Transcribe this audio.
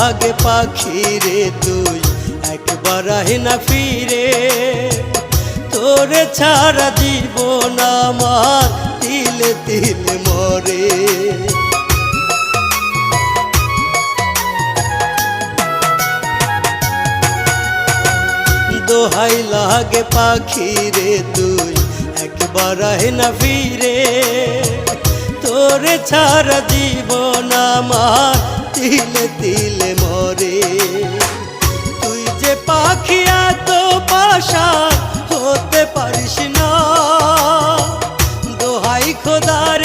লাগে পাখি রে তুই একবার আহে না ফিরে, তোরে ছাড়া জীবন আমার তিলে তিলে মরে। দোহাই লাগে পাখি রে তুই একবার আহে না ফিরে, তোরে ছাড়া জীবন আমার তিলে তিলে মরে। তুই যে পাখি এত পাশা হতে পারিস না, দোহাই খোদার